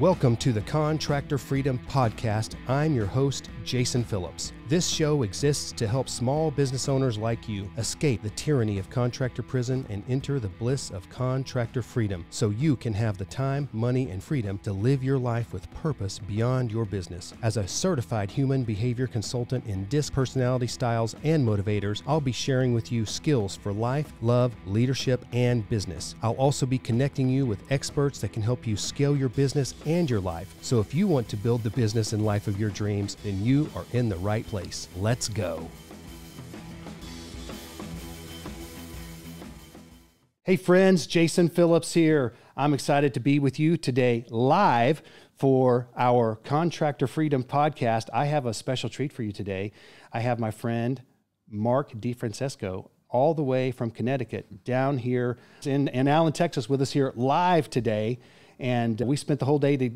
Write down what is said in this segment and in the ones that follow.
Welcome to the Contractor Freedom Podcast. I'm your host, Jason Phillips. This show exists to help small business owners like you escape the tyranny of contractor prison and enter the bliss of contractor freedom so you can have the time, money, and freedom to live your life with purpose beyond your business. As a certified human behavior consultant in DISC personality styles and motivators, I'll be sharing with you skills for life, love, leadership, and business. I'll also be connecting you with experts that can help you scale your business and your life. So if you want to build the business and life of your dreams, then you are in the right place. Let's go. Hey friends, Jason Phillips here. I'm excited to be with you today live for our Contractor Freedom Podcast. I have a special treat for you today. I have my friend Mark DeFrancesco all the way from Connecticut down here in Allen, Texas with us here live today. And we spent the whole day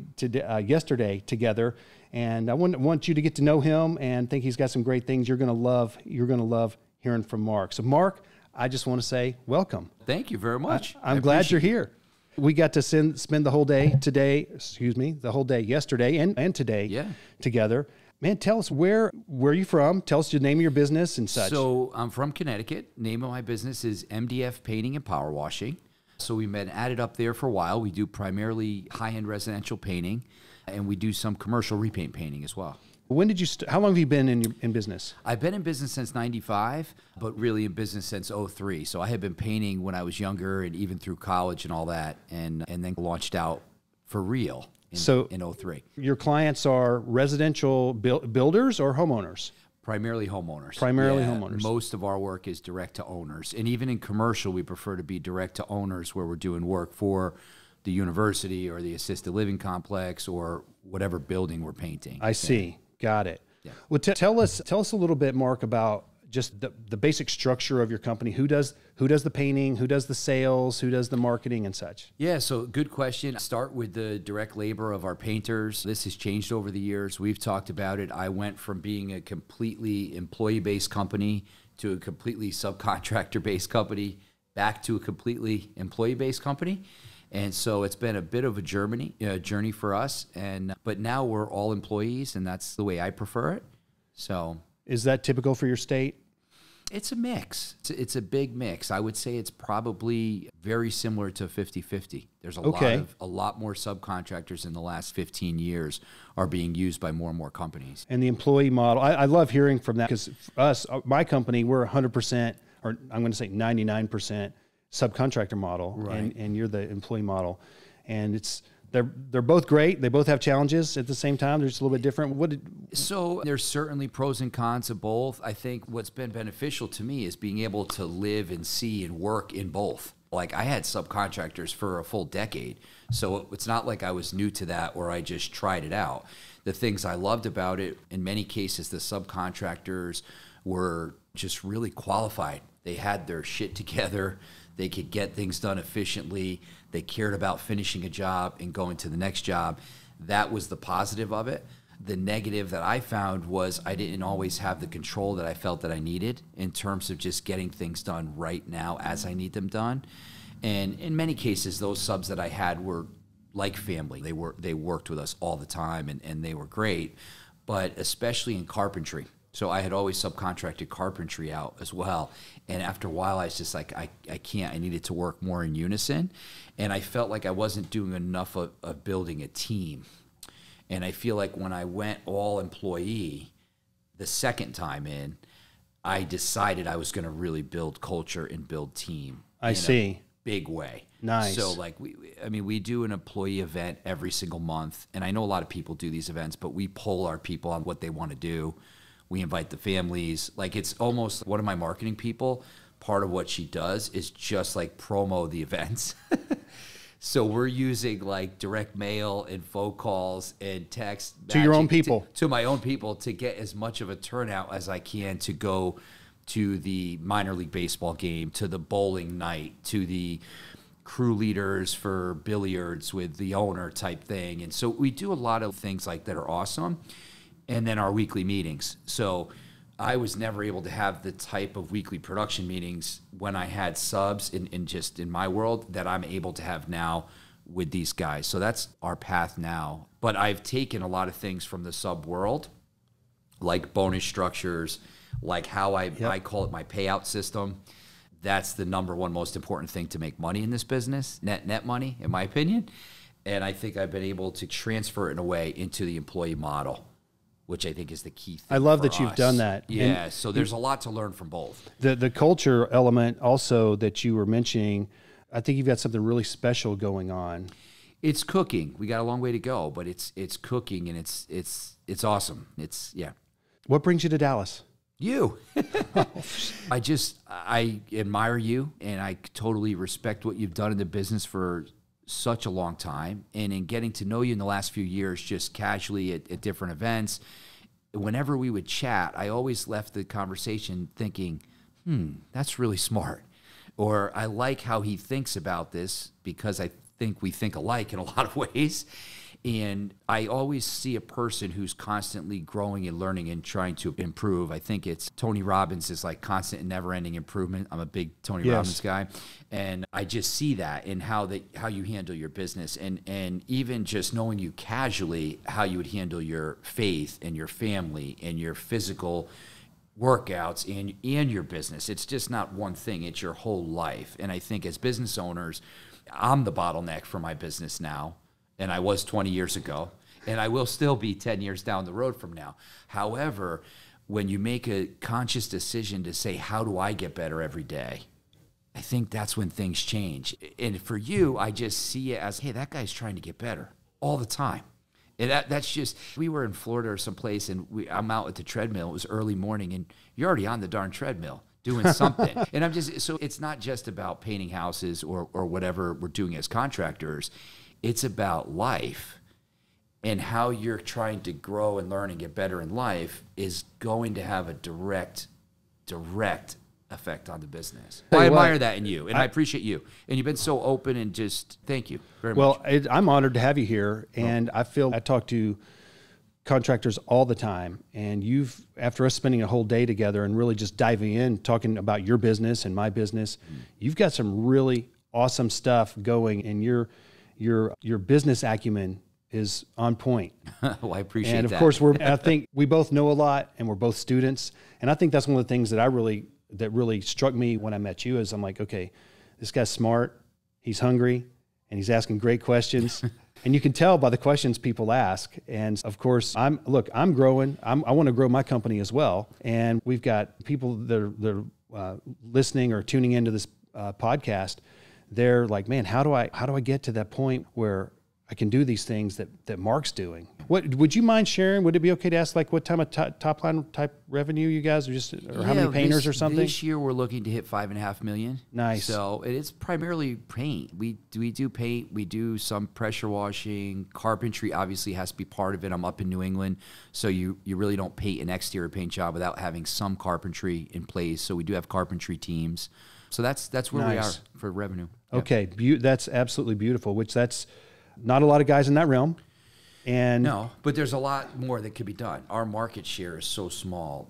yesterday together. And I want you to get to know him and think he's got some great things you're going to love. You're going to love hearing from Mark. So Mark, I just want to say welcome. Thank you very much. I'm glad you're here. We got to spend the whole day the whole day yesterday and today together. Man, tell us where are you from? Tell us the name of your business and such. So I'm from Connecticut. Name of my business is MDF Painting and Power Washing. So we've been at it up there for a while. We do primarily high-end residential painting, and we do some commercial repaint painting as well. When did you how long have you been in business? I've been in business since 95, but really in business since 03. So I had been painting when I was younger and even through college and all that, and then launched out for real in 03. Your clients are residential builders or homeowners? Primarily homeowners. Homeowners. Most of our work is direct to owners. And even in commercial, we prefer to be direct to owners where we're doing work for the university or the assisted living complex or whatever building we're painting. I see. Got it. Yeah. Well, tell us a little bit, Mark, about just the basic structure of your company. Who does the painting? Who does the sales? Who does the marketing and such? Yeah, so good question. Start with the direct labor of our painters. This has changed over the years. We've talked about it. I went from being a completely employee-based company to a completely subcontractor-based company back to a completely employee-based company. And so it's been a bit of a journey for us. But now we're all employees, and that's the way I prefer it. So, is that typical for your state? It's a mix. It's a big mix. I would say it's probably very similar to 50-50. There's a lot more subcontractors in the last 15 years are being used by more and more companies. And the employee model, I love hearing from that because my company, we're 100%, or I'm going to say 99% subcontractor model, right. and you're the employee model. And they're both great. They both have challenges at the same time. They're just a little bit different. So there's certainly pros and cons of both. I think what's been beneficial to me is being able to live and see and work in both. Like I had subcontractors for a full decade. So it's not like I was new to that or I just tried it out. The things I loved about it, in many cases, the subcontractors were just really qualified. They had their shit together. They could get things done efficiently. They cared about finishing a job and going to the next job. That was the positive of it. The negative that I found was I didn't always have the control that I felt that I needed in terms of just getting things done right now as I need them done. And in many cases, those subs that I had were like family. They worked with us all the time, and they were great, but especially in carpentry. So I had always subcontracted carpentry out as well. And after a while, I was just like, I can't. I needed to work more in unison. And I felt like I wasn't doing enough of building a team. And I feel like when I went all employee the second time in, I decided I was going to really build culture and build team. I see. Big way. Nice. So like we do an employee event every single month. And I know a lot of people do these events, but we poll our people on what they want to do. We invite the families. Like it's almost one of my marketing people. Part of what she does is just like promo the events. So we're using like direct mail and phone calls and text to your own people, to my own people, to get as much of a turnout as I can to go to the minor league baseball game, to the bowling night, to the crew leaders for billiards with the owner type thing. And so we do a lot of things like that are awesome. And then our weekly meetings. So I was never able to have the type of weekly production meetings when I had subs in my world that I'm able to have now with these guys. So that's our path now. But I've taken a lot of things from the sub world, like bonus structures, like how I call it my payout system. That's the number one most important thing to make money in this business, net money, in my opinion. And I think I've been able to transfer it in a way into the employee model, which I think is the key thing. I love for that you've us. done that. Yeah, so there's a lot to learn from both. The culture element also that you were mentioning, I think you've got something really special going on. It's cooking. We got a long way to go, but it's cooking, and it's awesome. What brings you to Dallas? You. I admire you, and I totally respect what you've done in the business for such a long time. And in getting to know you in the last few years, just casually at different events, whenever we would chat, I always left the conversation thinking, that's really smart. Or I like how he thinks about this, because I think we think alike in a lot of ways. And I always see a person who's constantly growing and learning and trying to improve. I think it's Tony Robbins is like constant and never-ending improvement. I'm a big Tony Robbins guy. And I just see that in how you handle your business. And even just knowing you casually, how you would handle your faith and your family and your physical workouts and your business. It's just not one thing. It's your whole life. And I think as business owners, I'm the bottleneck for my business now. And I was 20 years ago, and I will still be 10 years down the road from now. However, when you make a conscious decision to say, how do I get better every day? I think that's when things change. And for you, I just see it as, hey, that guy's trying to get better all the time. And that's just, we were in Florida or someplace, and I'm out at the treadmill. It was early morning, and you're already on the darn treadmill doing something. And so it's not just about painting houses or whatever we're doing as contractors. It's about life, and how you're trying to grow and learn and get better in life is going to have a direct effect on the business. I admire that in you, and I appreciate you. And you've been so open, and just thank you very much. Well, I'm honored to have you here, and I talk to contractors all the time, and after us spending a whole day together and really just diving in, talking about your business and my business, you've got some really awesome stuff going, and your business acumen is on point. Well, I appreciate that. And of course, I think we both know a lot, and we're both students. And I think that's one of the things that really struck me when I met you, is I'm like, okay, this guy's smart, he's hungry, and he's asking great questions. And you can tell by the questions people ask. And of course, I'm growing. I want to grow my company as well. And we've got people that are listening or tuning into this podcast. They're like, man, how do I get to that point where I can do these things that Mark's doing? What would you mind sharing? Would it be okay to ask, like, what type of top line type revenue you guys are, or how many painters or something? This year we're looking to hit $5.5 million. Nice. So it's primarily paint. We do paint. We do some pressure washing. Carpentry obviously has to be part of it. I'm up in New England, so you really don't paint an exterior paint job without having some carpentry in place. So we do have carpentry teams. So that's where we are for revenue. Okay, that's absolutely beautiful. That's not a lot of guys in that realm. And no, but there's a lot more that could be done. Our market share is so small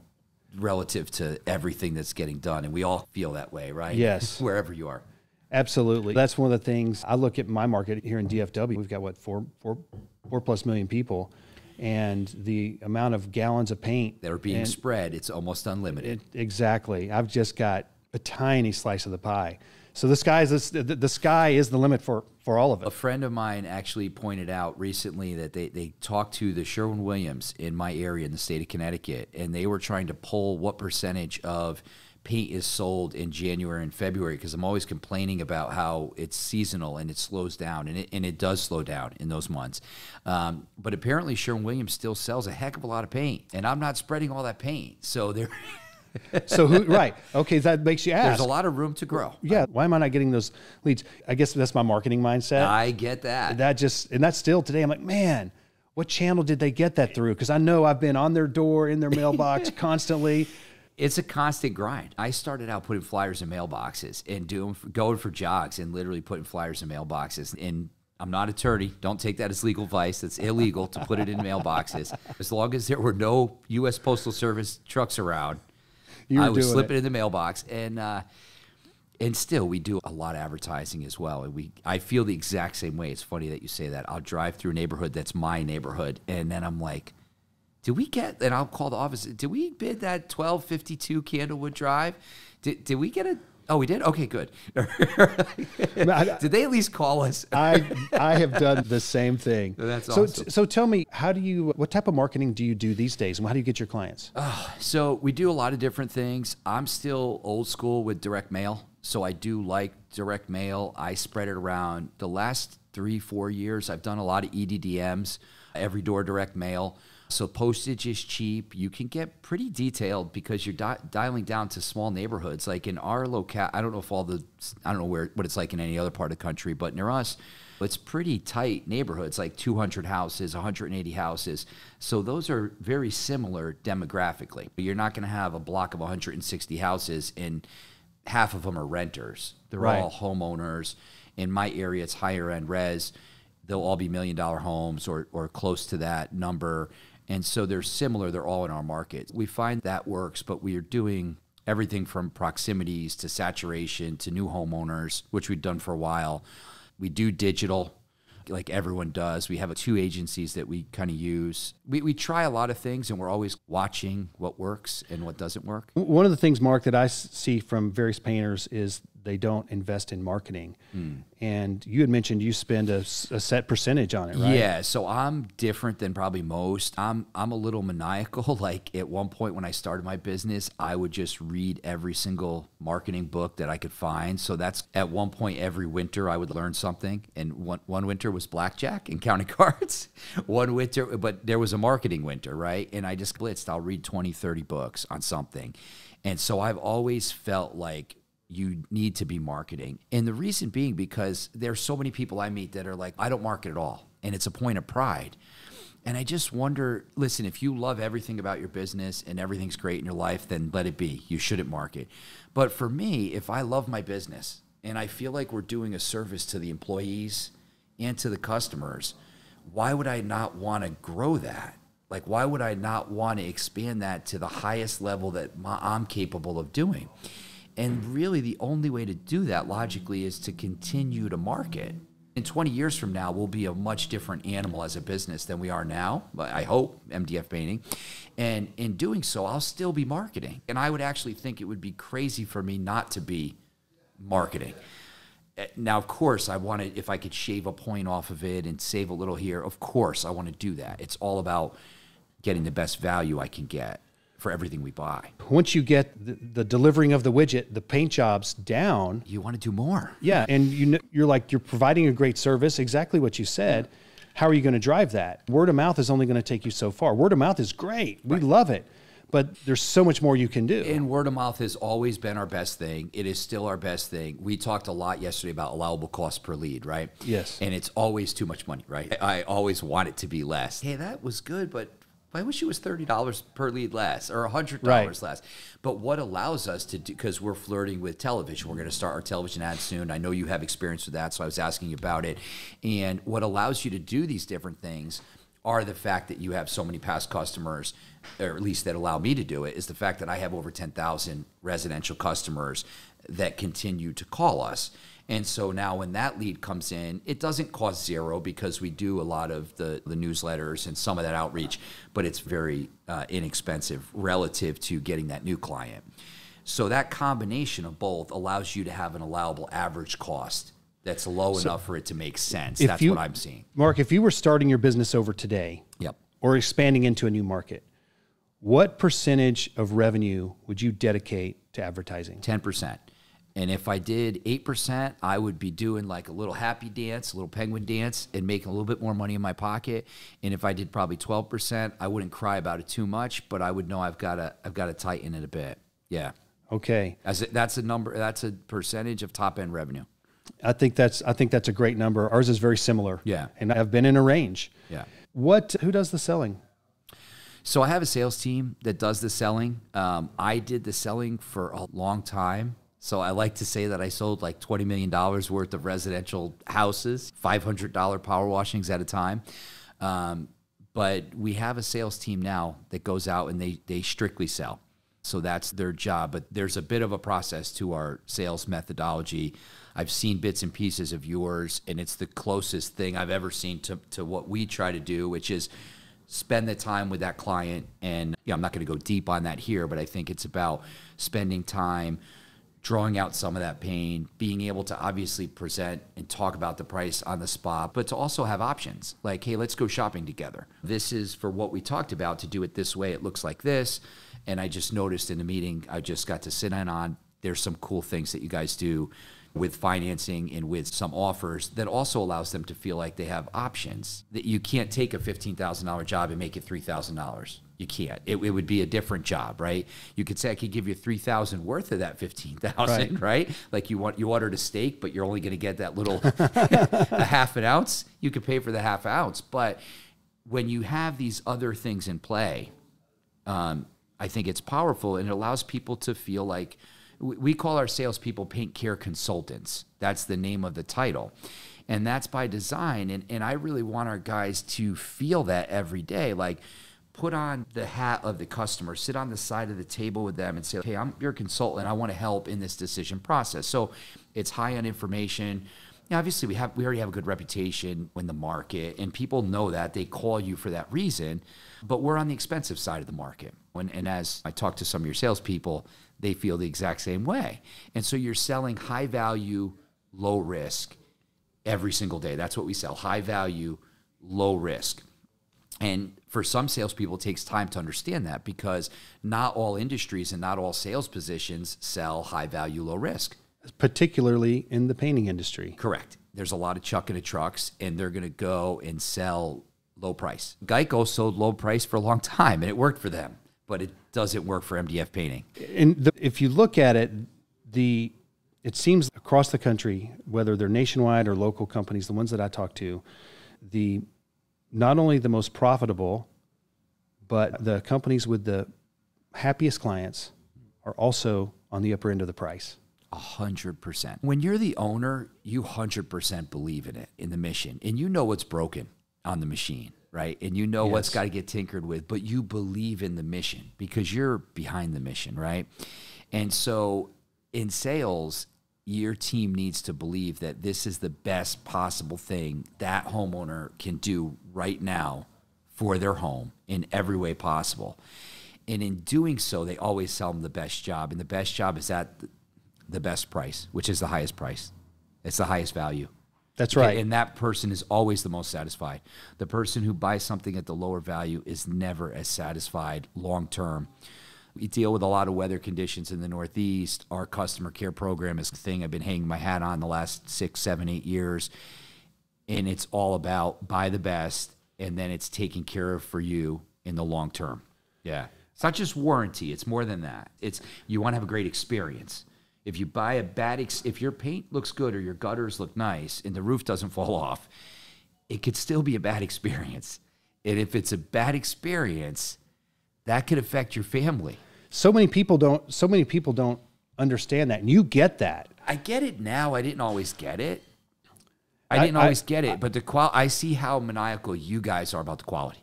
relative to everything that's getting done, and we all feel that way, right? Yes. Wherever you are. Absolutely. That's one of the things. I look at my market here in DFW. We've got, four plus million people, and the amount of gallons of paint that are being spread, it's almost unlimited. Exactly. I've just got a tiny slice of the pie. So the sky is the limit for all of it. A friend of mine actually pointed out recently that they talked to the Sherwin-Williams in my area in the state of Connecticut, and they were trying to pull what percentage of paint is sold in January and February, because I'm always complaining about how it's seasonal and it slows down, and it does slow down in those months. But apparently Sherwin-Williams still sells a heck of a lot of paint, and I'm not spreading all that paint. So they're... So right. Okay, that makes you ask. There's a lot of room to grow. Yeah. Why am I not getting those leads? I guess that's my marketing mindset. I get that. And that's still today. I'm like, man, what channel did they get that through? Because I know I've been on their door, in their mailbox constantly. It's a constant grind. I started out putting flyers in mailboxes and going for jogs and literally putting flyers in mailboxes. And I'm not an attorney. Don't take that as legal advice. It's illegal to put it in mailboxes. As long as there were no U.S. Postal Service trucks around, I would slip it in the mailbox. And And still, we do a lot of advertising as well. And I feel the exact same way. It's funny that you say that. I'll drive through a neighborhood that's my neighborhood, and then I'm like, and I'll call the office, did we bid that 1252 Candlewood Drive? Did we get oh, we did? Okay, good. Did they at least call us? I have done the same thing. That's awesome. So tell me, what type of marketing do you do these days, and how do you get your clients? So we do a lot of different things. I'm still old school with direct mail. So I do like direct mail. I spread it around. The last 3-4 years, I've done a lot of EDDMs, every door direct mail. So postage is cheap. You can get pretty detailed because you're dialing down to small neighborhoods. Like in our locale, I don't know what it's like in any other part of the country, but near us, it's pretty tight neighborhoods, like 200 houses, 180 houses. So those are very similar demographically. You're not going to have a block of 160 houses and half of them are renters. They're all homeowners. In my area, it's higher end res. They'll all be $1 million homes or close to that number. And so they're similar. They're all in our market. We find that works, but we are doing everything from proximities to saturation to new homeowners, which we've done for a while. We do digital like everyone does. We have 2 agencies that we kind of use. We try a lot of things, and we're always watching what works and what doesn't work. One of the things, Mark, that I see from various painters is they don't invest in marketing. And you had mentioned you spend a set percentage on it, right? Yeah, so I'm different than probably most. I'm a little maniacal. Like at one point when I started my business, I would just read every single marketing book that I could find. So that's at one point every winter I would learn something. And one winter was blackjack and counting cards. One winter, but there was a marketing winter, right? And I just blitzed. I'll read 20, 30 books on something. And so I've always felt like you need to be marketing. And the reason being because there's so many people I meet that are like, I don't market at all. And it's a point of pride. And I just wonder, listen, if you love everything about your business and everything's great in your life, then let it be. You shouldn't market. But for me, if I love my business and I feel like we're doing a service to the employees and to the customers, why would I not want to grow that? Like, why would I not want to expand that to the highest level that I'm capable of doing? And really the only way to do that logically is to continue to market. In 20 years from now, we'll be a much different animal as a business than we are now, I hope, MDF Painting. And in doing so, I'll still be marketing. And I would actually think it would be crazy for me not to be marketing. Now, of course, if I could shave a point off of it and save a little here, of course, I want to do that. It's all about getting the best value I can get for everything we buy. Once you get the delivering of the widget, the paint jobs down, you want to do more. Yeah, and you're providing a great service, exactly what you said. How are you going to drive that? Word of mouth is only going to take you so far. Word of mouth is great. We love it. But there's so much more you can do. And word of mouth has always been our best thing. It is still our best thing. We talked a lot yesterday about allowable cost per lead, right? Yes. And it's always too much money, right? I always want it to be less. Hey, that was good, but I wish it was $30 per lead less or $100 less. But what allows us to do, because we're flirting with television, we're going to start our television ad soon. I know you have experience with that, so I was asking you about it. And what allows you to do these different things are the fact that you have so many past customers, or at least that allow me to do it, is the fact that I have over 10,000 residential customers that continue to call us. And so now when that lead comes in, it doesn't cost zero because we do a lot of the newsletters and some of that outreach, but it's very inexpensive relative to getting that new client. So that combination of both allows you to have an allowable average cost that's low enough for it to make sense. That's what I'm seeing. Mark, if you were starting your business over today or expanding into a new market, what percentage of revenue would you dedicate to advertising? 10%. And if I did 8%, I would be doing like a little happy dance, a little penguin dance, and making a little bit more money in my pocket. And if I did probably 12%, I wouldn't cry about it too much, but I would know I've got to tighten it a bit. Yeah. Okay. That's a number. That's a percentage of top end revenue. I think that's a great number. Ours is very similar. Yeah. And I've been in a range. Yeah. Who does the selling? So I have a sales team that does the selling. I did the selling for a long time. So I like to say that I sold like $20 million worth of residential houses, $500 power washings at a time. But we have a sales team now that goes out and they strictly sell. So that's their job. But there's a bit of a process to our sales methodology. I've seen bits and pieces of yours, and it's the closest thing I've ever seen to what we try to do, which is spend the time with that client. And I'm not going to go deep on that here, but I think it's about spending time drawing out some of that pain, being able to obviously present and talk about the price on the spot, but to also have options like, hey, let's go shopping together. This is for what we talked about, to do it this way. It looks like this. And I just noticed in the meeting I just got to sit in on, there's some cool things that you guys do with financing and with some offers that also allows them to feel like they have options, that you can't take a $15,000 job and make it $3,000. You can't. It would be a different job, right? You could say, I could give you $3,000 worth of that $15,000, right? Like you ordered a steak, but you're only going to get that little a half an ounce. You could pay for the half ounce. But when you have these other things in play, I think it's powerful, and it allows people to feel like, we call our salespeople paint care consultants. That's the name of the title. And that's by design. And I really want our guys to feel that every day. Like, put on the hat of the customer, sit on the side of the table with them and say, hey, I'm your consultant. I want to help in this decision process. So it's high on information. Now, obviously, we already have a good reputation in the market, and people know that. They call you for that reason. But we're on the expensive side of the market. And as I talk to some of your salespeople, they feel the exact same way. And so you're selling high value, low risk every single day. That's what we sell, high value, low risk. And for some salespeople, it takes time to understand that, because not all industries and not all sales positions sell high value, low risk. Particularly in the painting industry. Correct. There's a lot of chucking of trucks, and they're going to go and sell low price. Geico sold low price for a long time, and it worked for them, but it doesn't work for MDF painting. And if you look at it, it seems across the country, whether they're nationwide or local companies, the ones that I talk to, not only the most profitable, but the companies with the happiest clients are also on the upper end of the price. 100%. When you're the owner, you 100% believe in it, in the mission, and you know what's broken on the machine, right? And you know what's got to get tinkered with, but you believe in the mission because you're behind the mission, right? And so in sales, your team needs to believe that this is the best possible thing that homeowner can do right now for their home in every way possible. And in doing so, they always sell them the best job, and the best job is at the best price, which is the highest price. It's the highest value. That's right. And that person is always the most satisfied. The person who buys something at the lower value is never as satisfied long term. We deal with a lot of weather conditions in the Northeast. Our customer care program is the thing I've been hanging my hat on the last 6, 7, 8 years. And it's all about buy the best, and then it's taking care of for you in the long term. Yeah. It's not just warranty. It's more than that. It's you want to have a great experience. If you buy if your paint looks good or your gutters look nice and the roof doesn't fall off, it could still be a bad experience. And if it's a bad experience, that could affect your family. So many people don't understand that. And you get that. I get it now. I didn't always get it. But I see how maniacal you guys are about the quality.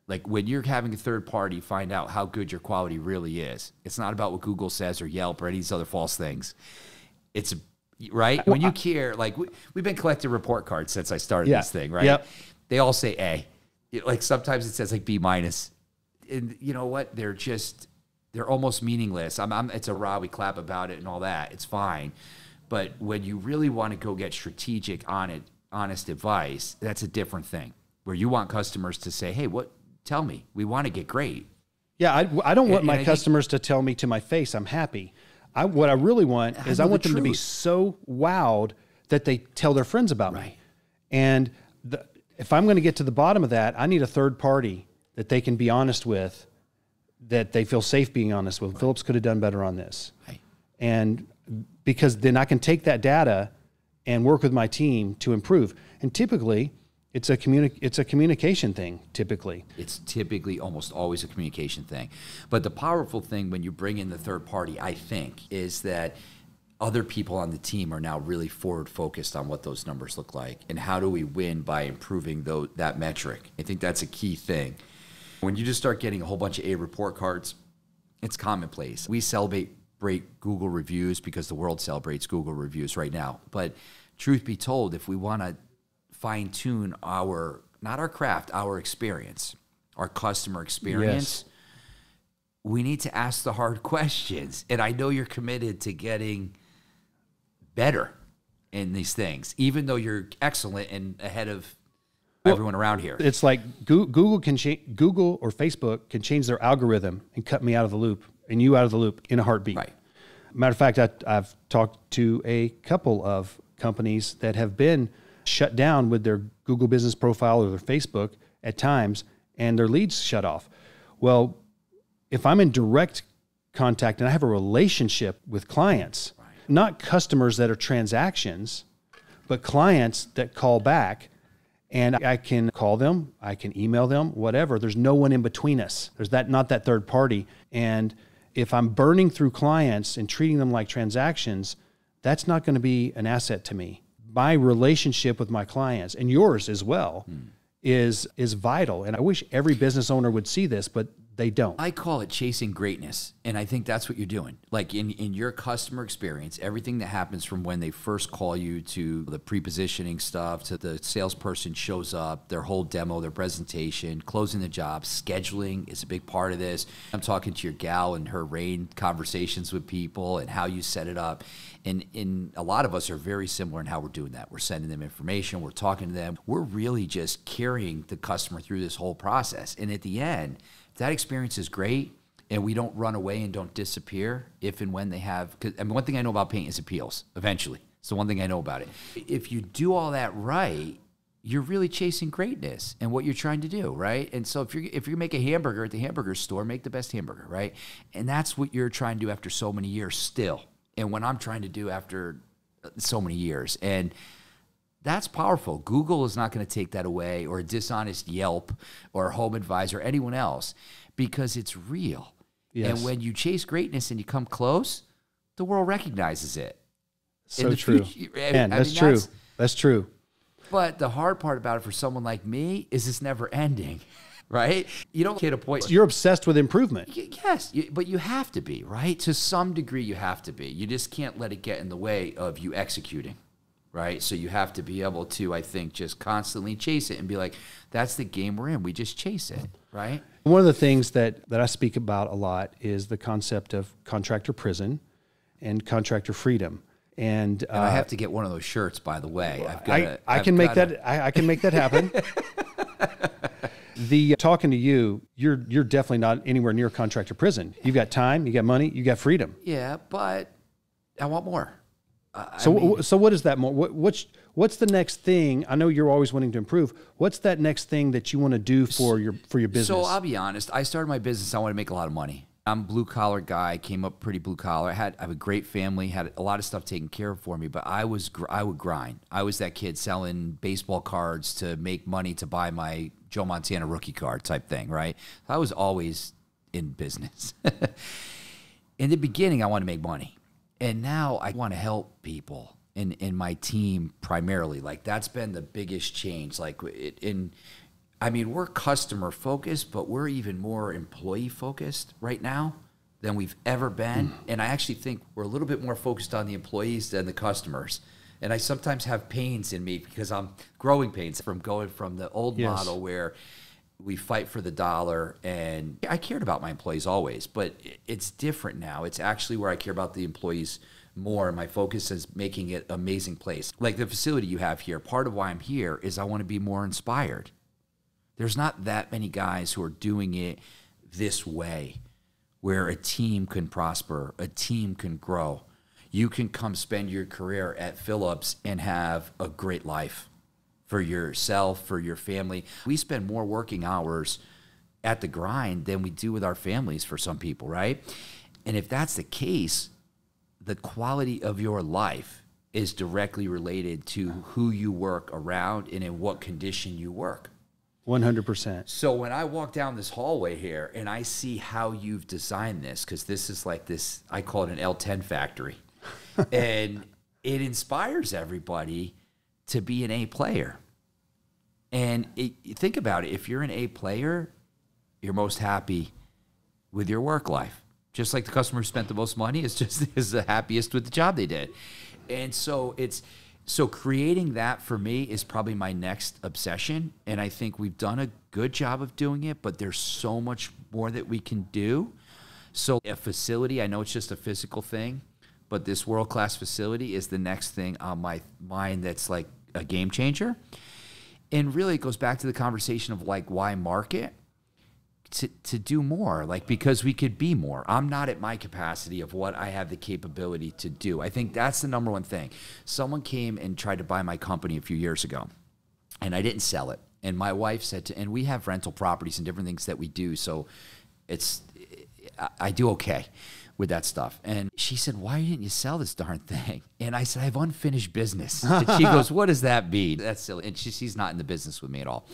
Like when you're having a third party find out how good your quality really is, it's not about what Google says or Yelp or any of these other false things. It's right. When you care, like we've been collecting report cards since I started this thing, right? Yep. They all say A. Like sometimes it says like B-. And you know what? They're almost meaningless. It's a rah, we clap about it and all that. It's fine. But when you really want to go get strategic on it, honest advice, that's a different thing. Where you want customers to say, hey, tell me, we want to get great. Yeah, I don't want my customers to tell me to my face I'm happy. What I really want is I want them to be so wowed that they tell their friends about me. And if I'm going to get to the bottom of that, I need a third party that they can be honest with, that they feel safe being honest with. Phillips could have done better on this. And because then I can take that data and work with my team to improve. And typically, it's a communication thing, typically. It's typically almost always a communication thing. But the powerful thing when you bring in the third party, I think, is that other people on the team are now really forward-focused on what those numbers look like and how do we win by improving that metric. I think that's a key thing. When you just start getting a whole bunch of A report cards It's commonplace. We celebrate Google reviews because the world celebrates Google reviews right now. But truth be told, if we want to fine tune not our craft, our experience, our customer experience, we need to ask the hard questions. And I know you're committed to getting better in these things, even though you're excellent and ahead of everyone around here. It's like Google or Facebook can change their algorithm and cut me out of the loop and you out of the loop in a heartbeat. Right. Matter of fact, I've talked to a couple of companies that have been shut down with their Google business profile or their Facebook at times, and their leads shut off. Well, if I'm in direct contact and I have a relationship with clients, not customers that are transactions, but clients that call back, and I can call them, I can email them, whatever. There's no one in between us. There's not that third party. And if I'm burning through clients and treating them like transactions, that's not going to be an asset to me. My relationship with my clients, and yours as well, is vital. And I wish every business owner would see this, but they don't. I call it chasing greatness, and I think that's what you're doing. Like in your customer experience, everything that happens from when they first call you to the pre-positioning stuff, to the salesperson shows up, their whole demo, their presentation, closing the job, scheduling is a big part of this. I'm talking to your gal and her rain conversations with people and how you set it up. And a lot of us are very similar in how we're doing that. We're sending them information, we're talking to them. We're really just carrying the customer through this whole process. And at the end, that experience is great, and we don't run away and don't disappear if and when they have. Cause, I mean, one thing I know about paint is it peels eventually. It's the one thing I know about it. If you do all that right, you're really chasing greatness and what you're trying to do, right? And so if you make a hamburger at the hamburger store, make the best hamburger, right? And that's what you're trying to do after so many years still. And what I'm trying to do after so many years. And that's powerful. Google is not going to take that away, or a dishonest Yelp or Home Advisor or anyone else, because it's real. Yes. And when you chase greatness and you come close, the world recognizes it. So true. That's true. That's true. But the hard part about it for someone like me is it's never ending, right? You don't hit a point. You're obsessed with improvement. Yes, but you have to be, right? To some degree, you have to be. You just can't let it get in the way of you executing. Right? So you have to be able to, I think, just constantly chase it and be like, that's the game we're in. We just chase it, right? One of the things that I speak about a lot is the concept of contractor prison and contractor freedom. And I have to get one of those shirts, by the way. I can make that happen. Talking to you, you're definitely not anywhere near contractor prison. You've got time, you got money, you got freedom. Yeah, but I want more. So what is that more? What's the next thing? I know you're always wanting to improve. What's that next thing that you want to do for your business? So I'll be honest. I started my business. I want to make a lot of money. I'm a blue collar guy. Came up pretty blue collar. I have a great family. Had a lot of stuff taken care of for me. But I would grind. I was that kid selling baseball cards to make money to buy my Joe Montana rookie card type thing. Right. I was always in business. In the beginning, I wanted to make money. And now I want to help people in my team primarily. Like, that's been the biggest change. Like, we're customer focused, but we're even more employee focused right now than we've ever been. And I actually think we're a little bit more focused on the employees than the customers. And I sometimes have pains in me because I'm growing pains from going from the old model where we fight for the dollar, and I cared about my employees always, but it's different now. It's actually where I care about the employees more, and my focus is making it an amazing place. Like the facility you have here, part of why I'm here is I want to be more inspired. There's not that many guys who are doing it this way, where a team can prosper, a team can grow. You can come spend your career at Phillips and have a great life. For yourself, for your family. We spend more working hours at the grind than we do with our families for some people, right? And if that's the case, the quality of your life is directly related to who you work around and in what condition you work. 100%. So when I walk down this hallway here and I see how you've designed this, because this is like this, I call it an L10 factory, and it inspires everybody to be an A player. And think about it. If you're an A player, you're most happy with your work life. Just like the customer who spent the most money is the happiest with the job they did. And so so creating that for me is probably my next obsession. And I think we've done a good job of doing it, but there's so much more that we can do. So a facility, I know it's just a physical thing, but this world-class facility is the next thing on my mind that's like a game changer. And really it goes back to the conversation of like, why market? To do more, like, because we could be more. I'm not at my capacity of what I have the capability to do. I think that's the number one thing. Someone came and tried to buy my company a few years ago, and I didn't sell it. And my wife said and we have rental properties and different things that we do, so I do okay with that stuff. And she said, why didn't you sell this darn thing? And I said, I have unfinished business. And she goes, what does that mean? That's silly. And she's not in the business with me at all.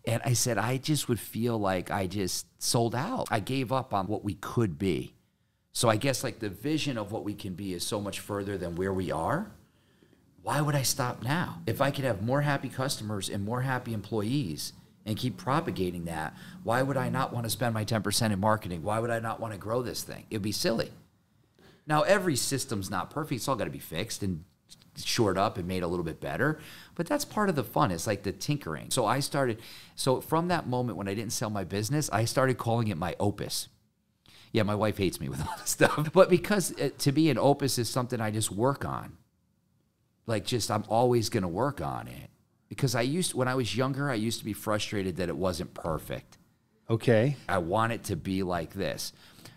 And I said, I just would feel like I just sold out. I gave up on what we could be. So I guess like the vision of what we can be is so much further than where we are. Why would I stop now? If I could have more happy customers and more happy employees and keep propagating that, why would I not want to spend my 10% in marketing? Why would I not want to grow this thing? It'd be silly. Now, every system's not perfect. It's all got to be fixed and shored up and made a little bit better, but that's part of the fun. It's like the tinkering. So from that moment when I didn't sell my business, I started calling it my opus. Yeah, my wife hates me with all this stuff, but because to be an opus is something I just work on. Like I'm always going to work on it because when I was younger, I used to be frustrated that it wasn't perfect. Okay. I want it to be like this.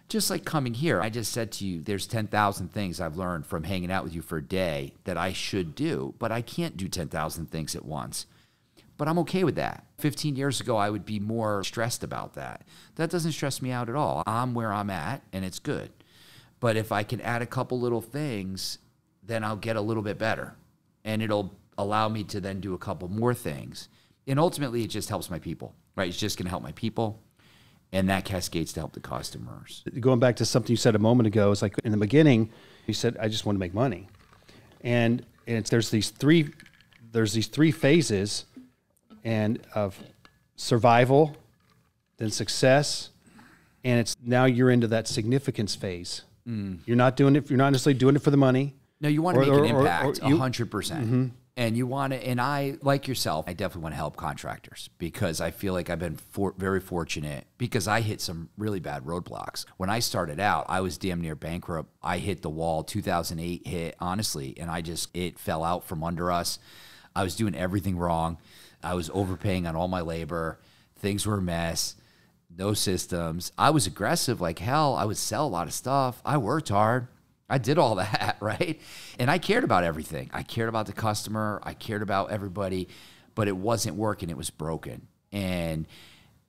Just like coming here, I just said to you, there's 10,000 things I've learned from hanging out with you for a day that I should do, but I can't do 10,000 things at once. But I'm okay with that. 15 years ago, I would be more stressed about that. That doesn't stress me out at all. I'm where I'm at, and it's good. But if I can add a couple little things, then I'll get a little bit better. And it'll allow me to then do a couple more things. And ultimately, it just helps my people, right? It's just going to help my people. And that cascades to help the customers. Going back to something you said a moment ago, it's like in the beginning, you said, I just want to make money. And there's these three phases and of survival, then success, and now you're into that significance phase. You're not necessarily doing it for the money. No, you want to make an impact, 100%. Mm-hmm. And you want to, and I, like yourself, I definitely want to help contractors because I feel like I've been very fortunate because I hit some really bad roadblocks. When I started out, I was damn near bankrupt. I hit the wall, 2008 hit, honestly, and it fell out from under us. I was doing everything wrong. I was overpaying on all my labor. Things were a mess. No systems. I was aggressive like hell. I would sell a lot of stuff. I worked hard. I did all that, right? And I cared about everything. I cared about the customer. I cared about everybody, but it wasn't working. It was broken. And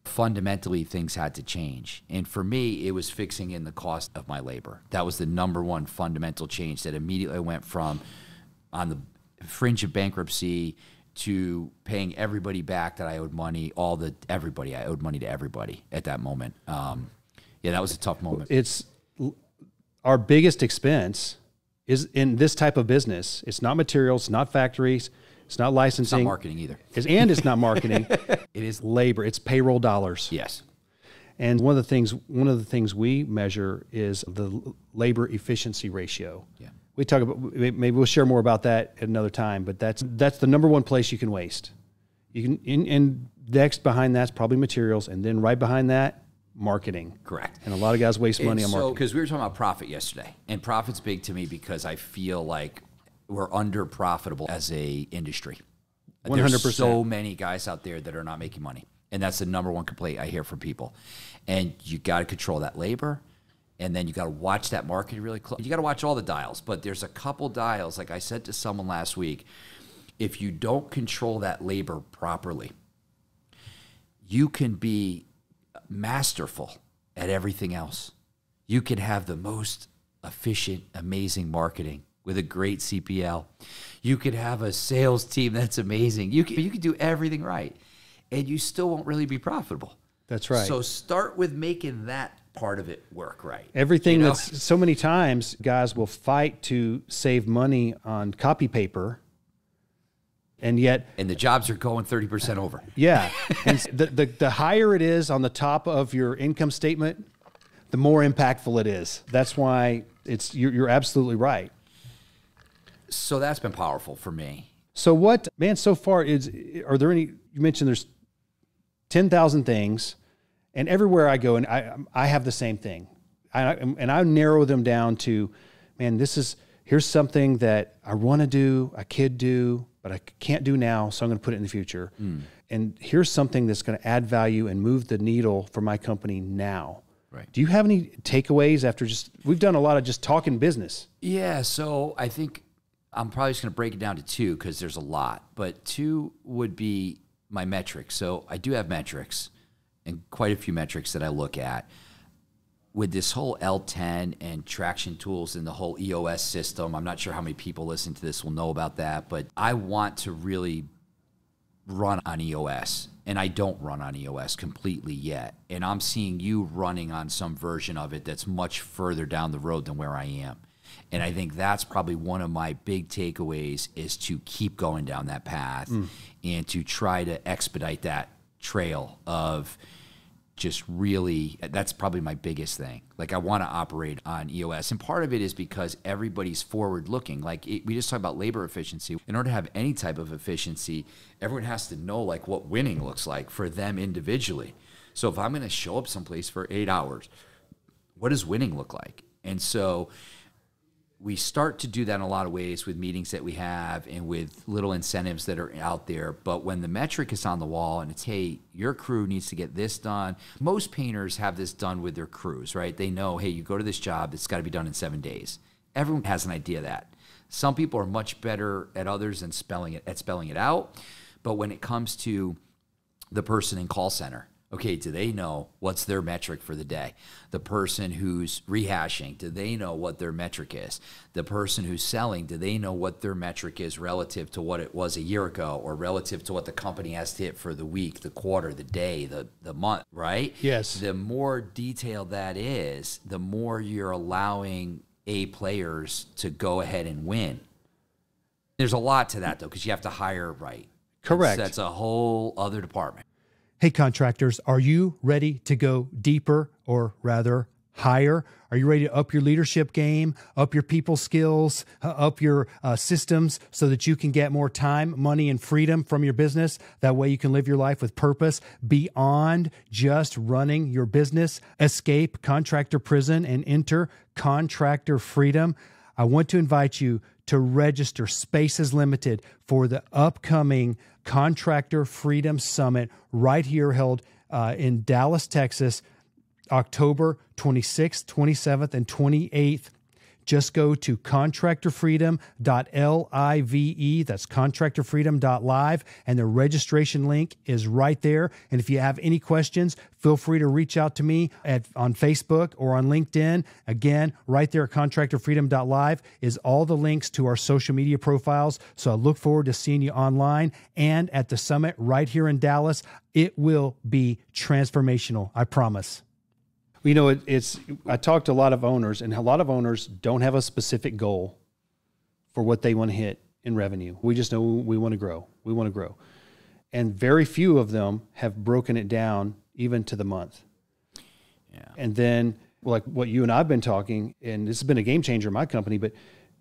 fundamentally, things had to change. And for me, it was fixing in the cost of my labor. That was the number one fundamental change that immediately went from on the fringe of bankruptcy to paying everybody back that I owed money, everybody. I owed money to everybody at that moment. Yeah, that was a tough moment. Our biggest expense is in this type of business. It's not materials, it's not factories, it's not licensing. It's not marketing either. It's not marketing. It is labor. It's payroll dollars. Yes. And one of the things we measure is the labor efficiency ratio. Yeah. We talk about, maybe we'll share more about that at another time, but that's the number one place you can waste. You can, and next behind that's probably materials, and then right behind that, marketing. Correct. And a lot of guys waste money on marketing. Because we were talking about profit yesterday, and profit's big to me because I feel like we're under profitable as a industry. 100%. There's so many guys out there that are not making money, and that's the number one complaint I hear from people. And you got to control that labor, and then you got to watch that market really close. You got to watch all the dials, but there's a couple dials. Like I said to someone last week, if you don't control that labor properly, you can be masterful at everything else. You can have the most efficient, amazing marketing with a great CPL. You could have a sales team that's amazing. You could do everything right, and you still won't really be profitable. That's right. So start with making that part of it work right. Everything that's so many times guys will fight to save money on copy paper, and the jobs are going 30% over. Yeah. And the higher it is on the top of your income statement, the more impactful it is. That's why you're absolutely right. So that's been powerful for me. So what, man, so far are there any, you mentioned there's 10,000 things, and everywhere I go, and I have the same thing. I narrow them down to, man, here's something that I want to do, I could do, but I can't do now, so I'm going to put it in the future. And here's something that's going to add value and move the needle for my company now. Right. Do you have any takeaways after we've done a lot of just talking business? Yeah, so I think I'm probably just going to break it down to two because there's a lot, but two would be my metrics. So I do have metrics and quite a few metrics that I look at. With this whole L10 and traction tools and the whole EOS system, I'm not sure how many people listen to this will know about that, but I want to really run on EOS, and I don't run on EOS completely yet. And I'm seeing you running on some version of it that's much further down the road than where I am. And I think that's probably one of my big takeaways is to keep going down that path and to try to expedite that trail of just really, that's probably my biggest thing. Like I want to operate on EOS. And part of it is because everybody's forward looking. Like we just talked about labor efficiency. In order to have any type of efficiency, everyone has to know like what winning looks like for them individually. So if I'm going to show up someplace for 8 hours, what does winning look like? And so we start to do that in a lot of ways with meetings that we have and with little incentives that are out there. But when the metric is on the wall and it's, hey, your crew needs to get this done. Most painters have this done with their crews, right? They know, hey, you go to this job, it's got to be done in 7 days. Everyone has an idea of that. Some people are much better at others than spelling it out. But when it comes to the person in call center, okay, do they know what's their metric for the day? The person who's rehashing, do they know what their metric is? The person who's selling, do they know what their metric is relative to what it was a year ago or relative to what the company has to hit for the week, the quarter, the day, the month, right? Yes. The more detailed that is, the more you're allowing A players to go ahead and win. There's a lot to that, though, because you have to hire right. Correct. That's a whole other department. Hey, contractors, are you ready to go deeper or rather higher? Are you ready to up your leadership game, up your people skills, up your systems so that you can get more time, money, and freedom from your business? That way you can live your life with purpose beyond just running your business. Escape contractor prison and enter contractor freedom. I want to invite you to register. Space is limited for the upcoming Contractor Freedom Summit right here held in Dallas, Texas, October 26th, 27th, and 28th. Just go to contractorfreedom.live. That's contractorfreedom.live. And the registration link is right there. And if you have any questions, feel free to reach out to me on Facebook or on LinkedIn. Again, right there at contractorfreedom.live is all the links to our social media profiles. So I look forward to seeing you online and at the summit right here in Dallas. It will be transformational, I promise. You know, I talked to a lot of owners, and a lot of owners don't have a specific goal for what they want to hit in revenue. We just know we want to grow. We want to grow. And very few of them have broken it down even to the month. Yeah. And then, like what you and I have been talking, and this has been a game changer in my company, but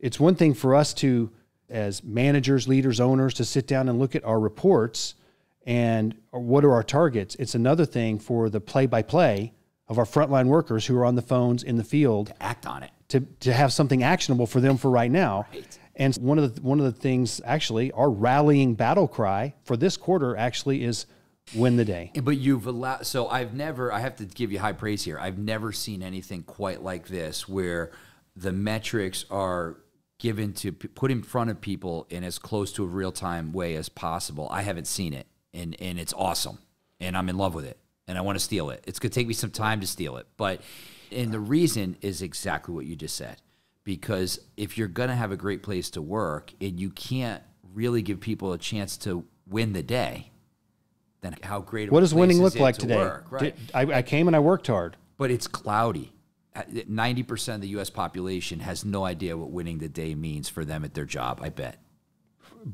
it's one thing for us to, as managers, leaders, owners, to sit down and look at our reports and what are our targets. It's another thing for the play-by-play of our frontline workers who are on the phones in the field to act on it, to have something actionable for them for right now. Right. And one of the things, actually, our rallying battle cry for this quarter actually is win the day. But you've allowed, so I have to give you high praise here. I've never seen anything quite like this where the metrics are given to put in front of people in as close to a real-time way as possible. I haven't seen it, and it's awesome, and I'm in love with it. And I want to steal it. It's going to take me some time to steal it. And the reason is exactly what you just said. Because if you're going to have a great place to work and you can't really give people a chance to win the day, then how great of a place is it to work? What does winning look like today? Right? I came and I worked hard. But it's cloudy. 90% of the U.S. population has no idea what winning the day means for them at their job, I bet.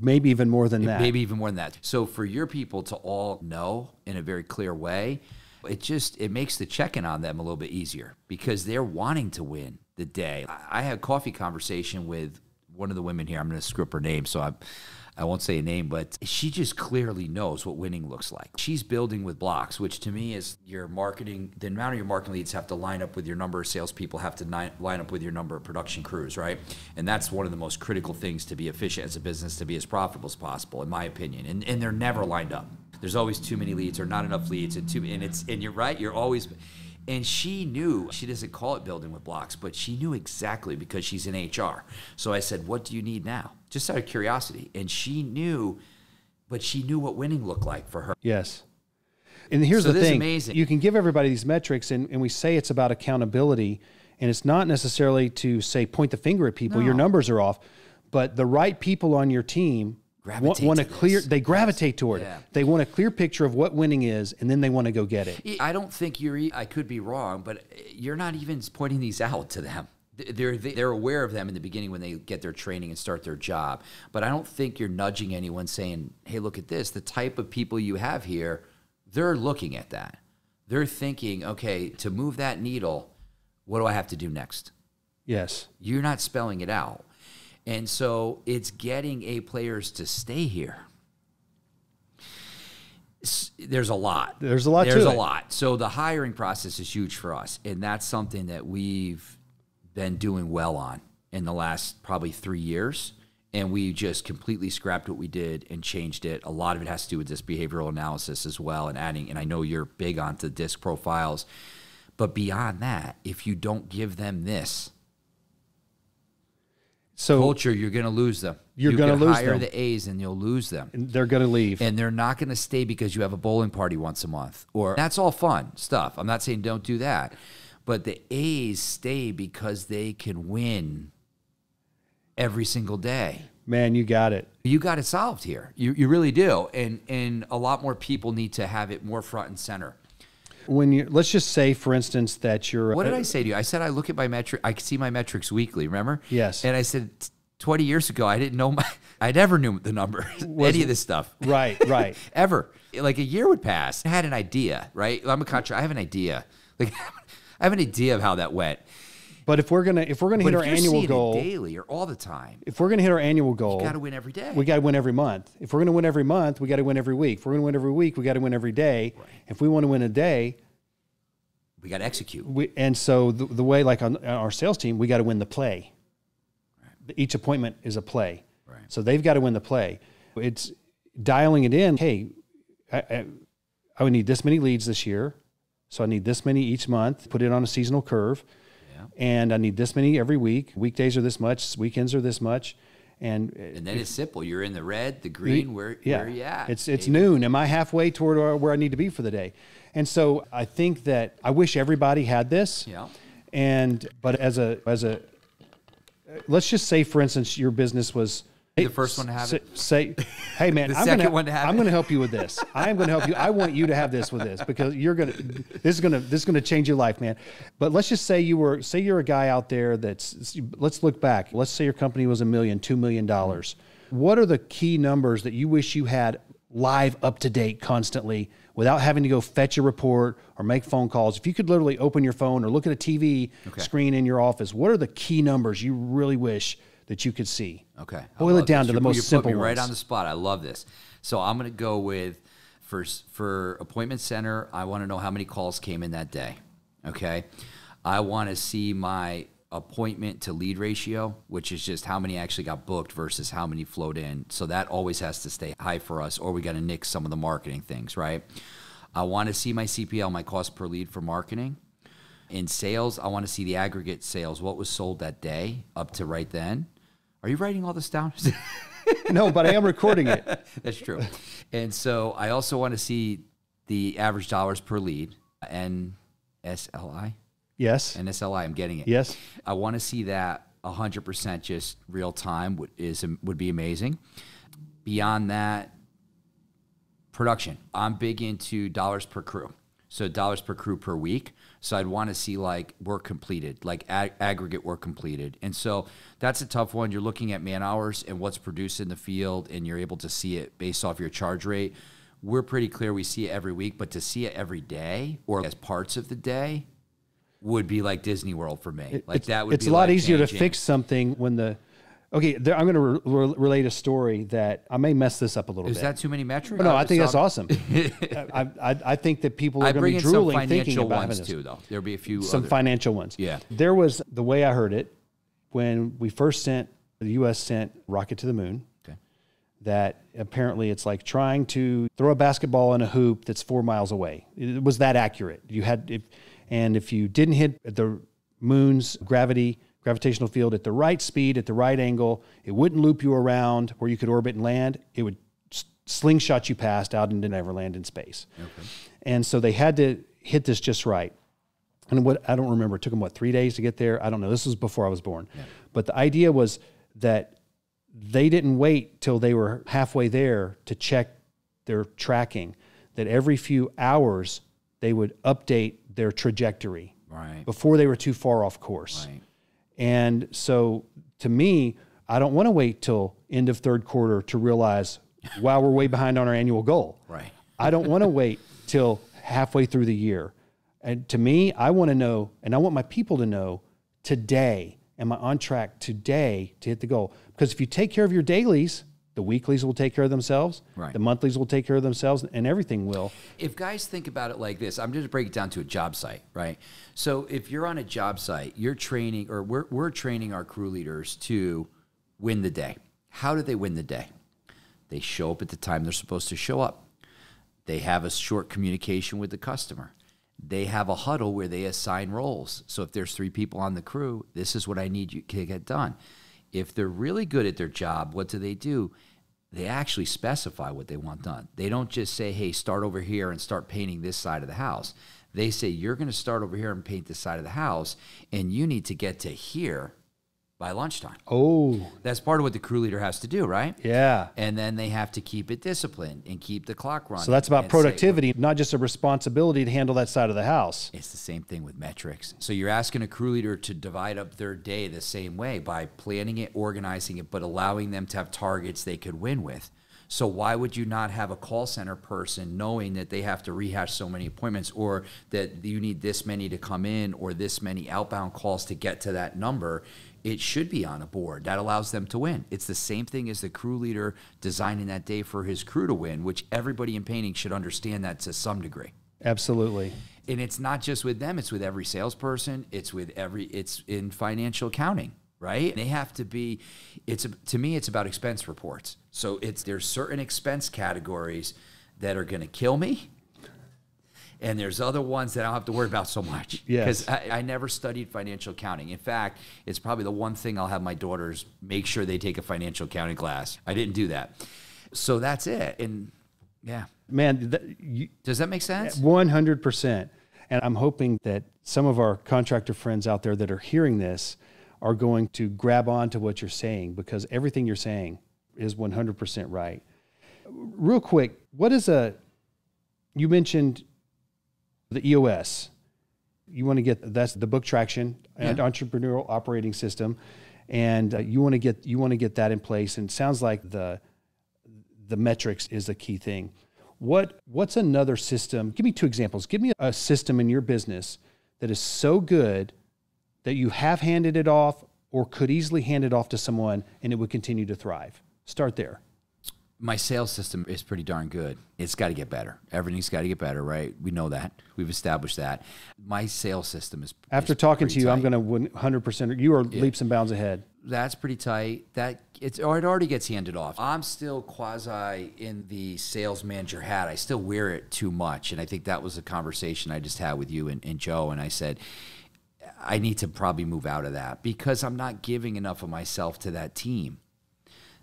Maybe even more than that. Maybe even more than that. So for your people to all know in a very clear way, It makes the check-in on them a little bit easier because they're wanting to win the day. I had a coffee conversation with one of the women here. I'm going to screw up her name, so I won't say a name, but she just clearly knows what winning looks like. She's building with blocks, which to me is your marketing. The amount of your marketing leads have to line up with your number of salespeople, have to line up with your number of production crews, right? And that's one of the most critical things to be efficient as a business, to be as profitable as possible, in my opinion. And they're never lined up. There's always too many leads or not enough leads, and you're right. You're always. And she knew, she doesn't call it building with blocks, but she knew exactly because she's in HR. So I said, what do you need now? Just out of curiosity. And she knew, but she knew what winning looked like for her. Yes. And here's the thing. Amazing. You can give everybody these metrics, and we say it's about accountability, and it's not necessarily to say point the finger at people. No. Your numbers are off. But the right people on your team want a clear, they gravitate toward it. They want a clear picture of what winning is, and then they want to go get it. I don't think I could be wrong, but you're not even pointing these out to them. They're aware of them in the beginning when they get their training and start their job. But I don't think you're nudging anyone saying, hey, look at this. The type of people you have here, they're looking at that. They're thinking, okay, to move that needle, what do I have to do next? Yes. You're not spelling it out. And so it's getting A players to stay here. There's a lot. There's a lot. So the hiring process is huge for us. And that's something that we've been doing well on in the last probably 3 years. And we just completely scrapped what we did and changed it. A lot of it has to do with this behavioral analysis as well and adding, and I know you're big onto disc profiles. But beyond that, if you don't give them this, culture, you're going to lose them. You're going to lose them. You can hire the A's and you'll lose them. And they're going to leave. And they're not going to stay because you have a bowling party once a month. Or that's all fun stuff. I'm not saying don't do that. But the A's stay because they can win every single day. Man, you got it. You got it solved here. You really do. And a lot more people need to have it more front and center. Let's just say, for instance, that you're... What did I say to you? I said I look at my metric. I can see my metrics weekly, remember? Yes. And I said 20 years ago, I didn't know I never knew the numbers, any of this stuff. Right. Ever. Like a year would pass. I had an idea, right? I'm a contractor. I have an idea. Like I have an idea of how that went. But if we're gonna hit our annual goal daily or all the time, if we're gonna hit our annual goal, you got to win every day. We got to win every month. If we're gonna win every month, we got to win every week. If we're gonna win every week, we got to win every day. Right. If we want to win a day, we got to execute. And so the way, like on our sales team, we got to win the play. Right. Each appointment is a play. Right. So they've got to win the play. It's dialing it in. Hey, I would need this many leads this year, so I need this many each month. Put it on a seasonal curve. And I need this many every week. Weekdays are this much. Weekends are this much. And then it's simple. You're in the red, the green. Where are you at? It's noon. Am I halfway toward where I need to be for the day? And so I think that I wish everybody had this. Yeah. But as a let's just say, for instance, your business was the first one to have it. Say, hey man, I'm going to help you with this. I'm going to help you. I want you to have this with this because this is going to change your life, man. But let's just say you're a guy out there let's look back. Let's say your company was $1 million, $2 million. What are the key numbers that you wish you had live, up to date, constantly, without having to go fetch a report or make phone calls? If you could literally open your phone or look at a TV screen in your office, what are the key numbers you really wish that you could see? Okay. Boil it down to the most simple ones. Right on the spot. I love this. So I'm going to go with, for appointment center, I want to know how many calls came in that day. Okay. I want to see my appointment to lead ratio, which is just how many actually got booked versus how many flowed in. So that always has to stay high for us, or we got to nix some of the marketing things, right? I want to see my CPL, my cost per lead for marketing. In sales, I want to see the aggregate sales, what was sold that day up to right then. Are you writing all this down? No, but I am recording it. That's true. And so I also want to see the average dollars per lead, NSLI. Yes. NSLI, I'm getting it. Yes. I want to see that 100% just real time would be amazing. Beyond that, production. I'm big into dollars per crew. So dollars per crew per week. So I'd want to see like work completed, like aggregate work completed. And so that's a tough one. You're looking at man hours and what's produced in the field, and you're able to see it based off your charge rate. we're pretty clear we see it every week, but to see it every day or as parts of the day would be like Disney World for me. That would be it's a lot easier to life-changing. fix something when the, okay, I'm going to relate a story that I may mess this up a little bit. Is that too many metrics? No, I think that's awesome. I think that people are going to be drooling thinking about having this. Too, though. There'll be a few some financial ones. Yeah. There was, the way I heard it, when we first the U.S. sent rocket to the moon, that apparently it's like trying to throw a basketball in a hoop that's 4 miles away. It was that accurate. If you didn't hit the moon's gravitational field at the right speed, at the right angle, it wouldn't loop you around where you could orbit and land. It would slingshot you past out into Neverland in space. Okay. And so they had to hit this just right. And I don't remember, it took them 3 days to get there? I don't know. This was before I was born. Yeah. But the idea was that they didn't wait till they were halfway there to check their tracking, that every few hours they would update their trajectory before they were too far off course. Right. And so to me, I don't want to wait till end of third quarter to realize, wow, we're way behind on our annual goal. Right. I don't want to wait till halfway through the year. And to me, I want to know, and I want my people to know today, am I on track today to hit the goal? Because if you take care of your dailies, the weeklies will take care of themselves. Right. The monthlies will take care of themselves, and everything will. If guys think about it like this, I'm just break it down to a job site, right? So if you're on a job site, you're training, or we're training our crew leaders to win the day. How do they win the day? They show up at the time they're supposed to show up. They have a short communication with the customer. They have a huddle where they assign roles. So if there's 3 people on the crew, this is what I need you to get done. If they're really good at their job, what do? They actually specify what they want done. They don't just say, hey, start over here and start painting this side of the house. They say, you're going to start over here and paint this side of the house, and you need to get to here by lunchtime. Oh. That's part of what the crew leader has to do, right? Yeah. And then they have to keep it disciplined and keep the clock running. So that's about productivity, not just a responsibility to handle that side of the house. It's the same thing with metrics. So you're asking a crew leader to divide up their day the same way by planning it, organizing it, but allowing them to have targets they could win with. So why would you not have a call center person knowing that they have to rehash so many appointments, or that you need this many to come in, or this many outbound calls to get to that number? It should be on a board. That allows them to win. It's the same thing as the crew leader designing that day for his crew to win, which everybody in painting should understand that to some degree. Absolutely. And it's not just with them. It's with every salesperson. It's in financial accounting, right? They have to be, to me, it's about expense reports. So there's certain expense categories that are going to kill me, and there's other ones that I don't have to worry about so much. Yes. Because I never studied financial accounting. In fact, it's probably the one thing I'll have my daughters make sure they take a financial accounting class. I didn't do that. So that's it. And yeah. Man, does that make sense? 100%. And I'm hoping that some of our contractor friends out there that are hearing this are going to grab on to what you're saying, because everything you're saying is 100% right. Real quick, you mentioned the EOS. You want to that's the book traction and entrepreneurial operating system, and you want to get that in place. And it sounds like the metrics is the key thing. What's another system? Give me 2 examples. Give me a system in your business that is so good that you have handed it off or could easily hand it off to someone and it would continue to thrive. Start there. My sales system is pretty darn good. It's got to get better. Everything's got to get better, right? We know that. We've established that. My sales system is After talking to you, tight. I'm going to 100%. You are leaps and bounds ahead. That's pretty tight. It already gets handed off. I'm still quasi in the sales manager hat. I still wear it too much, and I think that was a conversation I just had with you and Joe, and I said, I need to probably move out of that because I'm not giving enough of myself to that team.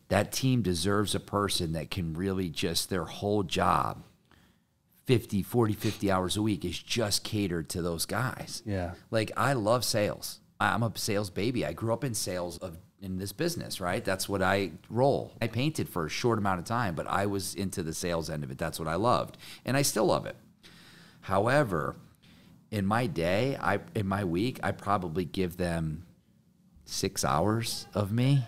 That team deserves a person that can really just, their whole job, 50 hours a week is just catered to those guys. Yeah. Like, I love sales. I'm a sales baby. I grew up in sales in this business, right? That's what I roll. I painted for a short amount of time, but I was into the sales end of it. That's what I loved. And I still love it. However, in my day, in my week, I probably give them 6 hours of me.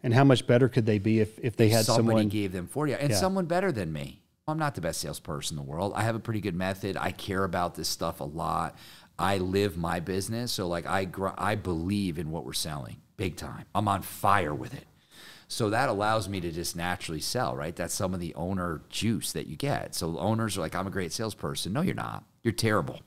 And how much better could they be if they had somebody someone gave them 40 hours, and someone better than me. I'm not the best salesperson in the world. I have a pretty good method. I care about this stuff a lot. I live my business. So like I believe in what we're selling big time. I'm on fire with it. So that allows me to just naturally sell, right? That's some of the owner juice that you get. So owners are like, I'm a great salesperson. No, you're not. You're terrible.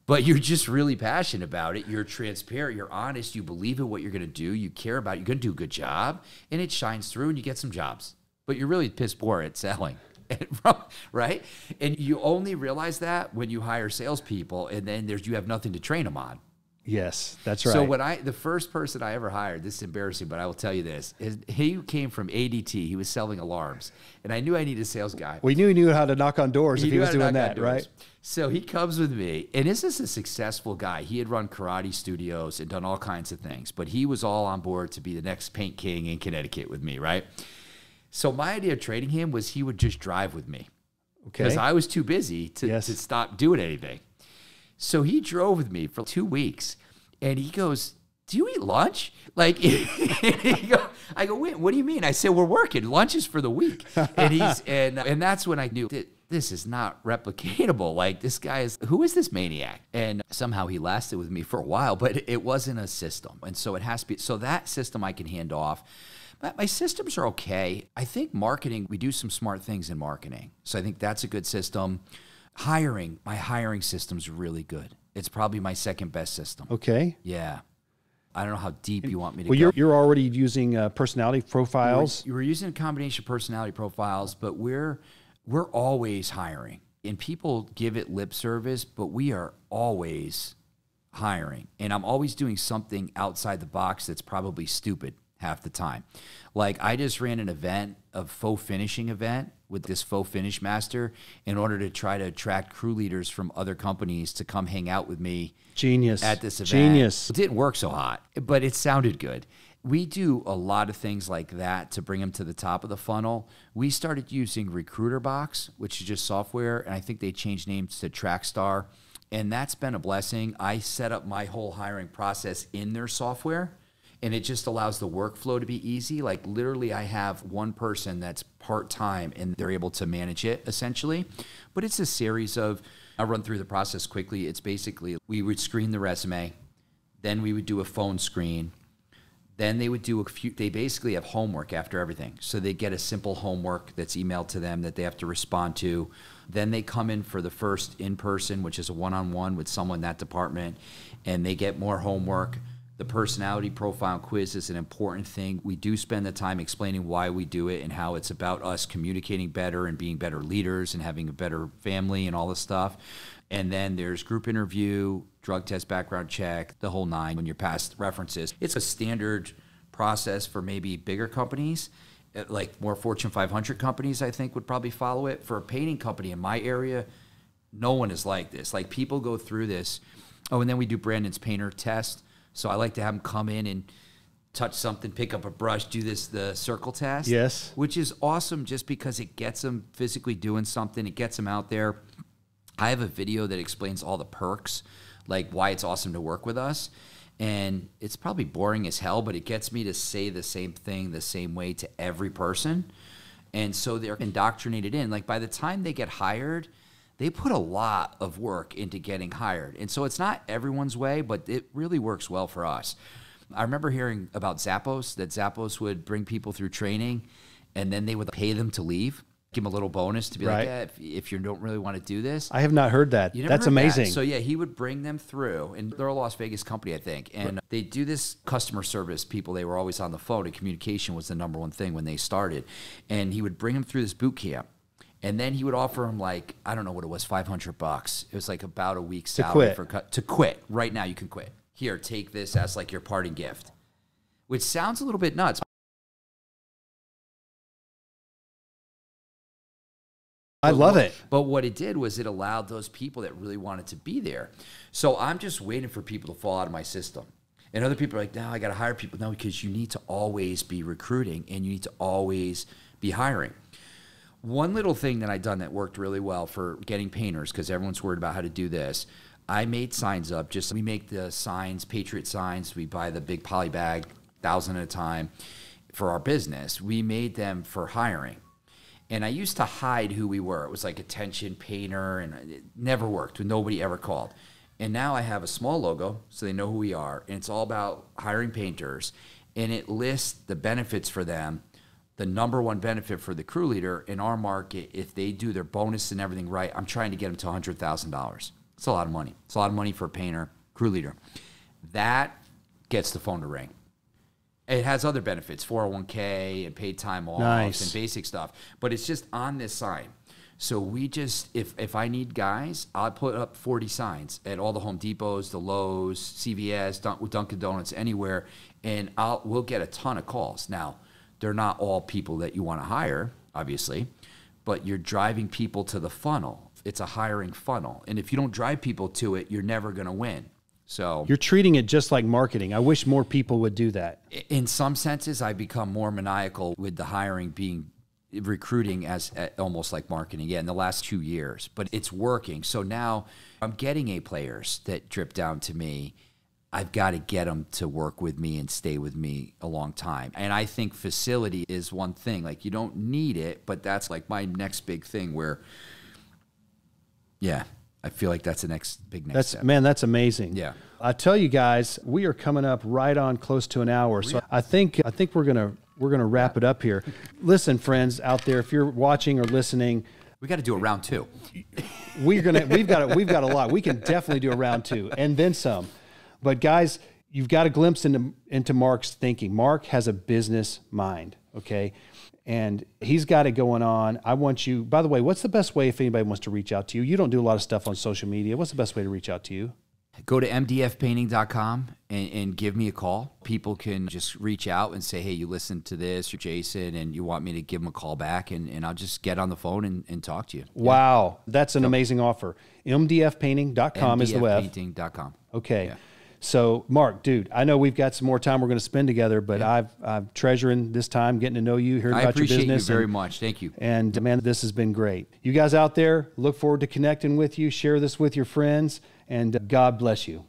But you're just really passionate about it. You're transparent. You're honest. You believe in what you're going to do. You care about it. You're going to do a good job. And it shines through and you get some jobs. But you're really piss poor at selling, right? And you only realize that when you hire salespeople and then you have nothing to train them on. Yes, that's right. So the first person I ever hired, this is embarrassing, but I will tell you this, he came from ADT. He was selling alarms. And I knew I needed a sales guy. We knew he knew how to knock on doors if he was doing that, right? So he comes with me, and this is a successful guy. He had run karate studios and done all kinds of things, but he was all on board to be the next paint king in Connecticut with me, right? So my idea of training him was he would just drive with me. Okay. Because I was too busy to stop doing anything. So he drove with me for 2 weeks, and he goes, do you eat lunch? Like, I go, wait, what do you mean? I said, we're working. Lunch is for the week. And that's when I knew that this is not replicatable. Like, this guy who is this maniac? And somehow he lasted with me for a while, but it wasn't a system. And so it has to be, so that system I can hand off. But my systems are okay. I think marketing, we do some smart things in marketing. So I think that's a good system. My hiring system's really good. It's probably my second best system. Okay. Yeah. I don't know how deep you want me to go. You're already using personality profiles. We're using a combination of personality profiles, but we're always hiring. And people give it lip service, but we are always hiring. And I'm always doing something outside the box that's probably stupid half the time. Like I just ran an event, a faux finishing event with this faux finish master in order to try to attract crew leaders from other companies to come hang out with me. Genius. At this event. Genius. It didn't work so hot, but it sounded good. We do a lot of things like that to bring them to the top of the funnel. We started using Recruiter Box, which is just software, and I think they changed names to Trackstar, and that's been a blessing. I set up my whole hiring process in their software, and it just allows the workflow to be easy. Like literally I have one person that's part-time and they're able to manage it essentially. But it's a series of, I'll run through the process quickly. It's basically, we would screen the resume, then we would do a phone screen, then they would do they basically have homework after everything. So they get a simple homework that's emailed to them that they have to respond to. Then they come in for the first in-person, which is a one-on-one with someone in that department, and they get more homework. The personality profile quiz is an important thing. We do spend the time explaining why we do it and how it's about us communicating better and being better leaders and having a better family and all this stuff. And then there's group interview, drug test, background check, the whole nine when you're past references. It's a standard process for maybe bigger companies, like more Fortune 500 companies, I think would probably follow it. For a painting company in my area, no one is like this. Like people go through this. Oh, and then we do Brandon's painter test. So I like to have them come in and touch something, pick up a brush, do the circle test. Yes. Which is awesome just because it gets them physically doing something. It gets them out there. I have a video that explains all the perks, like why it's awesome to work with us. And it's probably boring as hell, but it gets me to say the same thing the same way to every person. And so they're indoctrinated in. Like by the time they get hired, they put a lot of work into getting hired. And so it's not everyone's way, but it really works well for us. I remember hearing about Zappos, that Zappos would bring people through training and then they would pay them to leave, give them a little bonus to be like, yeah, if you don't really want to do this. I have not heard that. That's amazing. So yeah, he would bring them through, and they're a Las Vegas company, I think. And they do this customer service people. They were always on the phone, and communication was the number one thing when they started. And he would bring them through this boot camp. And then he would offer him like, I don't know what it was, $500. It was like about a week's salary to quit. Right now you can quit. Here, take this as like your parting gift, which sounds a little bit nuts. I love it. But what it did was it allowed those people that really wanted to be there. So I'm just waiting for people to fall out of my system. And other people are like, no, I got to hire people. No, because you need to always be recruiting and you need to always be hiring. One little thing that I done that worked really well for getting painters, because everyone's worried about how to do this, I made signs up. We make the signs, Patriot signs. We buy the big poly bag, 1,000 at a time for our business. We made them for hiring. And I used to hide who we were. It was like attention painter, and it never worked. Nobody ever called. And now I have a small logo so they know who we are. And it's all about hiring painters. And it lists the benefits for them. The number one benefit for the crew leader in our market, if they do their bonus and everything right, I'm trying to get them to $100,000. It's a lot of money. It's a lot of money for a painter, crew leader. That gets the phone to ring. It has other benefits, 401k and paid time off and basic stuff. But it's just on this sign. So we just, if I need guys, I'll put up 40 signs at all the Home Depots, the Lowe's, CVS, Dunkin' Donuts, anywhere, and we'll get a ton of calls. Now, they're not all people that you want to hire, obviously, but you're driving people to the funnel. It's a hiring funnel. And if you don't drive people to it, you're never going to win. So you're treating it just like marketing. I wish more people would do that. In some senses, I become more maniacal with the hiring recruiting as almost like marketing, in the last 2 years. But it's working. So now I'm getting A players that drip down to me. I've got to get them to work with me and stay with me a long time. And I think facility is one thing. Like, you don't need it, but that's like my next big thing where, I feel like that's the next step. Man, that's amazing. Yeah. I tell you guys, we are coming up right on close to an hour. So I think we're gonna wrap it up here. Listen, friends out there, if you're watching or listening, we got to do a round 2. We've got a lot. We can definitely do a round 2 and then some. But guys, you've got a glimpse into Mark's thinking. Mark has a business mind, okay? And he's got it going on. I want you, by the way, what's the best way if anybody wants to reach out to you? You don't do a lot of stuff on social media. What's the best way to reach out to you? Go to mdfpainting.com and give me a call. People can just reach out and say, hey, you listened to this, you're Jason, and you want me to give them a call back, and I'll just get on the phone and talk to you. Wow. That's an amazing offer. mdfpainting.com is the web. mdfpainting.com. Okay. Yeah. So, Mark, dude, I know we've got some more time we're going to spend together, but I'm treasuring this time, getting to know you, hearing about your business. I appreciate you very much. Thank you. And, man, this has been great. You guys out there, look forward to connecting with you. Share this with your friends, and God bless you.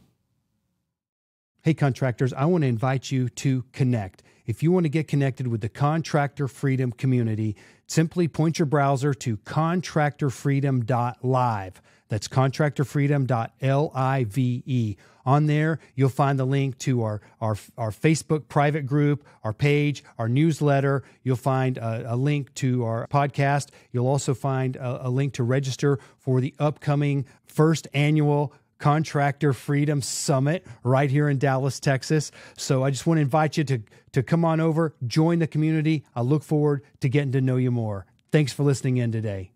Hey, contractors, I want to invite you to connect. If you want to get connected with the Contractor Freedom community, simply point your browser to contractorfreedom.live. That's contractorfreedom.live. On there, you'll find the link to our Facebook private group, our page, our newsletter. You'll find a link to our podcast. You'll also find a link to register for the upcoming first annual Contractor Freedom Summit right here in Dallas, Texas. So I just want to invite you to come on over, join the community. I look forward to getting to know you more. Thanks for listening in today.